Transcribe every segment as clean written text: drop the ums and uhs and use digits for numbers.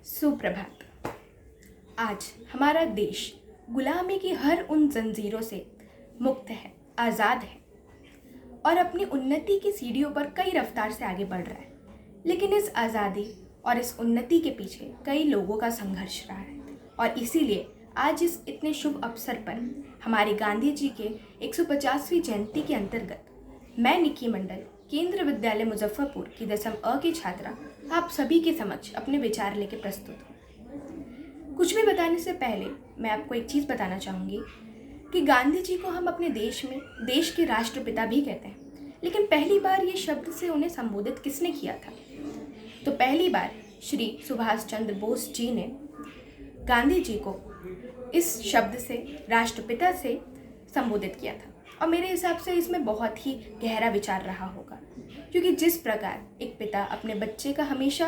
सुप्रभात। आज हमारा देश गुलामी की हर उन जंजीरों से मुक्त है, आज़ाद है और अपनी उन्नति की सीढ़ियों पर कई रफ्तार से आगे बढ़ रहा है। लेकिन इस आज़ादी और इस उन्नति के पीछे कई लोगों का संघर्ष रहा है और इसीलिए आज इस इतने शुभ अवसर पर हमारे गांधी जी के 150वीं जयंती के अंतर्गत मैं निकी मंडल केंद्रीय विद्यालय मुजफ्फरपुर की 10वीं अ की छात्रा आप सभी के समक्ष अपने विचार लेकर प्रस्तुत हूँ। कुछ भी बताने से पहले मैं आपको एक चीज़ बताना चाहूँगी कि गांधी जी को हम अपने देश में देश के राष्ट्रपिता भी कहते हैं, लेकिन पहली बार ये शब्द से उन्हें संबोधित किसने किया था? तो पहली बार श्री सुभाष चंद्र बोस जी ने गांधी जी को इस शब्द से राष्ट्रपिता से संबोधित किया था और मेरे हिसाब से इसमें बहुत ही गहरा विचार रहा होगा, क्योंकि जिस प्रकार एक पिता अपने बच्चे का हमेशा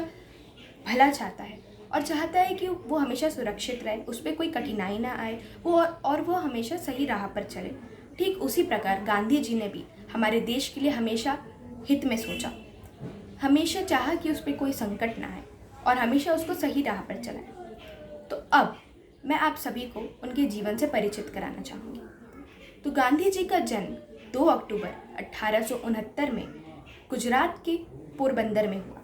भला चाहता है और चाहता है कि वो हमेशा सुरक्षित रहे, उस पर कोई कठिनाई ना आए वो हमेशा सही राह पर चले, ठीक उसी प्रकार गांधी जी ने भी हमारे देश के लिए हमेशा हित में सोचा, हमेशा चाहा कि उस पर कोई संकट ना आए और हमेशा उसको सही राह पर चलाए। तो अब मैं आप सभी को उनके जीवन से परिचित कराना चाहूँगी। तो गांधी जी का जन्म 2 अक्टूबर 1869 में गुजरात के पोरबंदर में हुआ।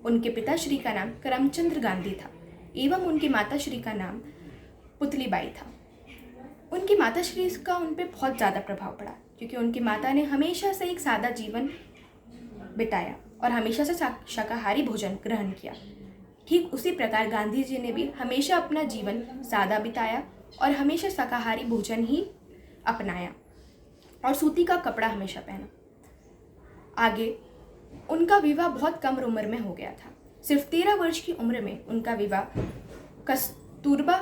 उनके पिताश्री का नाम करमचंद गांधी था एवं उनकी माताश्री का नाम पुतलीबाई था। उनकी माताश्री का उन पर बहुत ज़्यादा प्रभाव पड़ा, क्योंकि उनकी माता ने हमेशा से एक सादा जीवन बिताया और हमेशा से शाकाहारी भोजन ग्रहण किया। ठीक उसी प्रकार गांधी जी ने भी हमेशा अपना जीवन सादा बिताया और हमेशा शाकाहारी भोजन ही अपनाया और सूती का कपड़ा हमेशा पहना। आगे उनका विवाह बहुत कम उम्र में हो गया था। सिर्फ 13 वर्ष की उम्र में उनका विवाह कस्तूरबा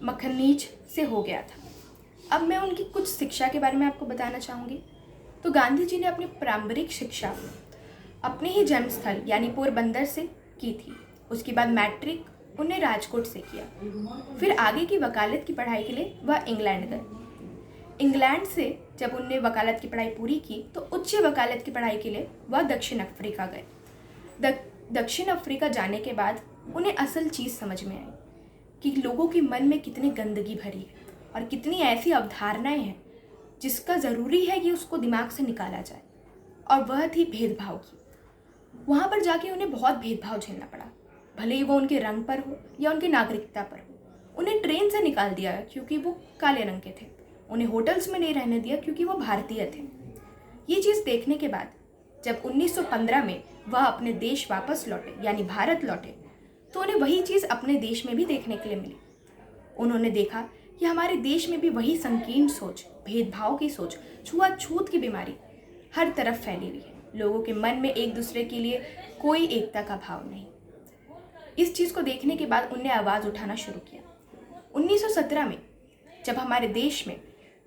मखनीज से हो गया था। अब मैं उनकी कुछ शिक्षा के बारे में आपको बताना चाहूँगी। तो गांधी जी ने अपनी प्रारंभिक शिक्षा अपने ही जन्मस्थल यानी पोरबंदर से की थी। उसके बाद मैट्रिक उन्हें राजकोट से किया। फिर आगे की वकालत की पढ़ाई के लिए वह इंग्लैंड गए। इंग्लैंड से जब उन्हें वकालत की पढ़ाई पूरी की तो उच्च वकालत की पढ़ाई के लिए वह दक्षिण अफ्रीका गए। दक्षिण अफ्रीका जाने के बाद उन्हें असल चीज़ समझ में आई कि लोगों के मन में कितनी गंदगी भरी है और कितनी ऐसी अवधारणाएं हैं जिसका ज़रूरी है कि उसको दिमाग से निकाला जाए, और वह थी भेदभाव की। वहाँ पर जाके उन्हें बहुत भेदभाव झेलना पड़ा, भले ही वो उनके रंग पर हो या उनकी नागरिकता पर हो। उन्हें ट्रेन से निकाल दिया क्योंकि वो काले रंग के थे। उन्हें होटल्स में नहीं रहने दिया क्योंकि वो भारतीय थे। ये चीज़ देखने के बाद जब 1915 में वह अपने देश वापस लौटे यानी भारत लौटे, तो उन्हें वही चीज़ अपने देश में भी देखने के लिए मिली। उन्होंने देखा कि हमारे देश में भी वही संकीर्ण सोच, भेदभाव की सोच, छुआछूत की बीमारी हर तरफ फैली हुई है। लोगों के मन में एक दूसरे के लिए कोई एकता का भाव नहीं। इस चीज़ को देखने के बाद उन्हें आवाज़ उठाना शुरू किया। 1917 में जब हमारे देश में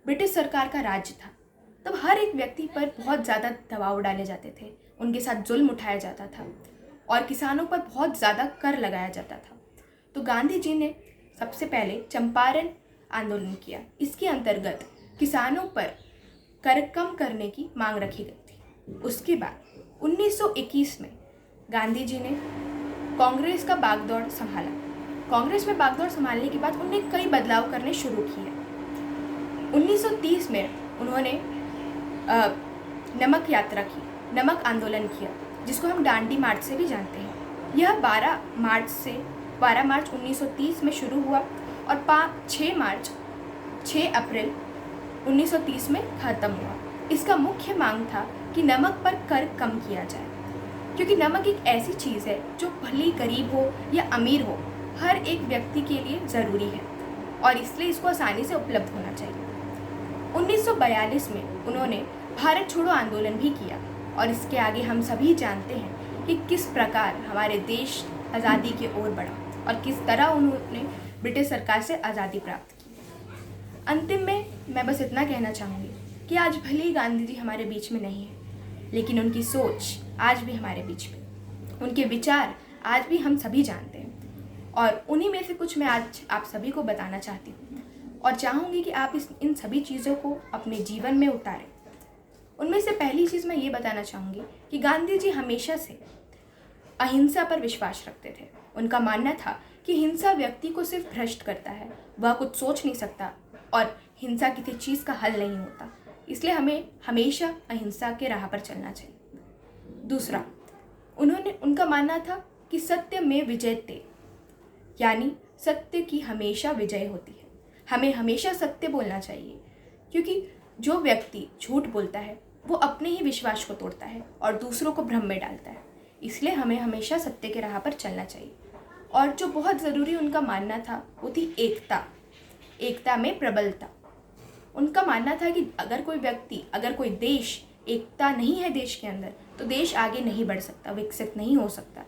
ब्रिटिश सरकार का राज्य था, तब हर एक व्यक्ति पर बहुत ज़्यादा दबाव डाले जाते थे, उनके साथ जुल्म उठाया जाता था और किसानों पर बहुत ज़्यादा कर लगाया जाता था। तो गांधी जी ने सबसे पहले चंपारण आंदोलन किया। इसके अंतर्गत किसानों पर कर कम करने की मांग रखी गई थी। उसके बाद 1921 में गांधी जी ने कांग्रेस का बागडोर संभाला। कांग्रेस में बागडोर संभालने के बाद उन्होंने कई बदलाव करने शुरू किए। 1930 में उन्होंने नमक यात्रा की, नमक आंदोलन किया, जिसको हम दांडी मार्च से भी जानते हैं। यह 12 मार्च 1930 में शुरू हुआ और 6 अप्रैल 1930 में ख़त्म हुआ। इसका मुख्य मांग था कि नमक पर कर कम किया जाए, क्योंकि नमक एक ऐसी चीज़ है जो भले गरीब हो या अमीर हो, हर एक व्यक्ति के लिए ज़रूरी है और इसलिए इसको आसानी से उपलब्ध होना चाहिए। 1942 में उन्होंने भारत छोड़ो आंदोलन भी किया और इसके आगे हम सभी जानते हैं कि किस प्रकार हमारे देश आज़ादी की ओर बढ़ा और किस तरह उन्होंने ब्रिटिश सरकार से आज़ादी प्राप्त की। अंतिम में मैं बस इतना कहना चाहूँगी कि आज भले ही गांधी जी हमारे बीच में नहीं है, लेकिन उनकी सोच आज भी हमारे बीच में, उनके विचार आज भी हम सभी जानते हैं और उन्हीं में से कुछ मैं आज आप सभी को बताना चाहती हूँ और चाहूँगी कि आप इन सभी चीज़ों को अपने जीवन में उतारें। उनमें से पहली चीज़ मैं ये बताना चाहूँगी कि गांधी जी हमेशा से अहिंसा पर विश्वास रखते थे। उनका मानना था कि हिंसा व्यक्ति को सिर्फ भ्रष्ट करता है, वह कुछ सोच नहीं सकता और हिंसा किसी चीज़ का हल नहीं होता। इसलिए हमें हमेशा अहिंसा के राह पर चलना चाहिए। दूसरा, उनका मानना था कि सत्य में विजयते, यानी सत्य की हमेशा विजय होती है। हमें हमेशा सत्य बोलना चाहिए, क्योंकि जो व्यक्ति झूठ बोलता है वो अपने ही विश्वास को तोड़ता है और दूसरों को भ्रम में डालता है। इसलिए हमें हमेशा सत्य के राह पर चलना चाहिए। और जो बहुत ज़रूरी उनका मानना था वो थी एकता में प्रबलता। उनका मानना था कि अगर कोई व्यक्ति, अगर कोई देश एकता नहीं है देश के अंदर, तो देश आगे नहीं बढ़ सकता, विकसित नहीं हो सकता,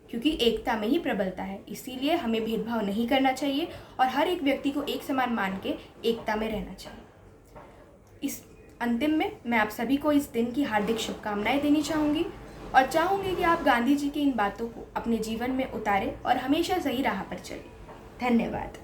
क्योंकि एकता में ही प्रबलता है। इसीलिए हमें भेदभाव नहीं करना चाहिए और हर एक व्यक्ति को एक समान मान के एकता में रहना चाहिए। इस अंतिम में मैं आप सभी को इस दिन की हार्दिक शुभकामनाएं देनी चाहूँगी और चाहूँगी कि आप गांधी जी की इन बातों को अपने जीवन में उतारें और हमेशा सही राह पर चलें। धन्यवाद।